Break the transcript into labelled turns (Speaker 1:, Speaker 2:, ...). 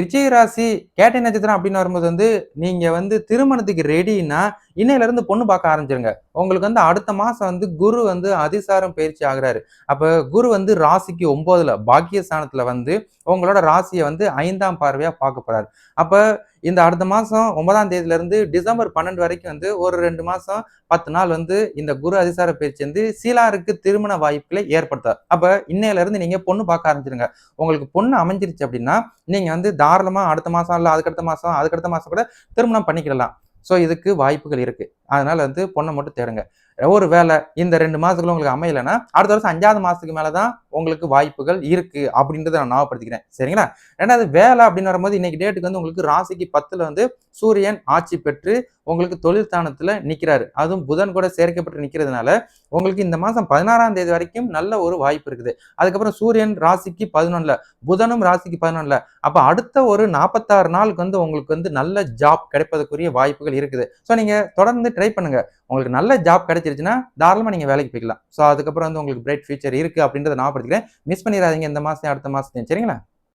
Speaker 1: விஜய் ராசி கேட்டை நட்சத்திரம் அப்படின்னு வரும்போது நீங்க திருமணத்துக்கு ரெடின்னா இன்னையில இருந்து பொண்ணு பார்க்க ஆரம்பிச்சிருங்க. உங்களுக்கு அடுத்த மாசம் குரு அதிசாரம் பயிற்சி ஆகுறாரு. அப்ப குரு ராசிக்கு 9ல பாக்கியஸ்தானத்துல உங்களோட ராசியை 5ஆம் பார்வையா பார்க்க போறாரு. அப்ப இந்த அடுத்த மாசம் 9ஆம் தேதியில இருந்து டிசம்பர் 12 வரைக்கும் ஒரு 2 மாசம் 10 நாள் இந்த குரு அதிசார பயிற்சி சீலாருக்கு திருமண வாய்ப்புகளை ஏற்படுத்தார். அப்ப இன்னையில இருந்து நீங்க பொண்ணு பார்க்க ஆரம்பிச்சிருங்க. உங்களுக்கு பொண்ணு அமைஞ்சிருச்சு அப்படின்னா நீங்க தாராளமா அடுத்த மாசம் இல்ல அதுக்கடுத்த மாசம் கூட திருமணம் பண்ணிக்கலாம். ஸோ இதுக்கு வாய்ப்புகள் இருக்கு. அதனால பொண்ணை மட்டும் தேடுங்க. ஒரு வேலை இந்த 2 மாசத்துக்குள்ள உங்களுக்கு அமையலைன்னா அடுத்த வருஷம் 5வது மாசத்துக்கு மேலதான் உங்களுக்கு வாய்ப்புகள் இருக்கு அப்படின்றத நான் ஞாபகப்படுத்திக்கிறேன். சரிங்களா? 2வது வேலை அப்படின்னு வரும்போது இன்னைக்கு டேட்டுக்கு உங்களுக்கு ராசிக்கு 10ல சூரியன் ஆட்சி பெற்று உங்களுக்கு தொழில் ஸ்தானத்துல நிக்கிறாரு. அதுவும் புதன் கூட சேர்க்கப்பட்டு நிக்கிறதுனால உங்களுக்கு இந்த மாசம் 16ஆம் தேதி வரைக்கும் நல்ல ஒரு வாய்ப்பு இருக்குது. அதுக்கப்புறம் சூரியன் ராசிக்கு 11ல, புதனும் ராசிக்கு 11ல. அப்ப அடுத்த ஒரு 46 நாளுக்கு உங்களுக்கு நல்ல ஜாப் கிடைப்பதற்குரிய வாய்ப்புகள் இருக்குது. ஸோ நீங்க தொடர்ந்து ட்ரை பண்ணுங்க. உங்களுக்கு நல்ல ஜாப் கிடைச்சிருச்சுன்னா தாராளமா நீங்க வேலைக்கு போய்க்கலாம். ஸோ அதுக்கப்புறம் உங்களுக்கு பிரைட் ஃபியூச்சர் இருக்கு அப்படின்றத ஞாபகப்படுத்திக்கிறேன். மிஸ் பண்ணிடாதீங்க இந்த மாசம் அடுத்த மாசத்தையும். சரிங்களா?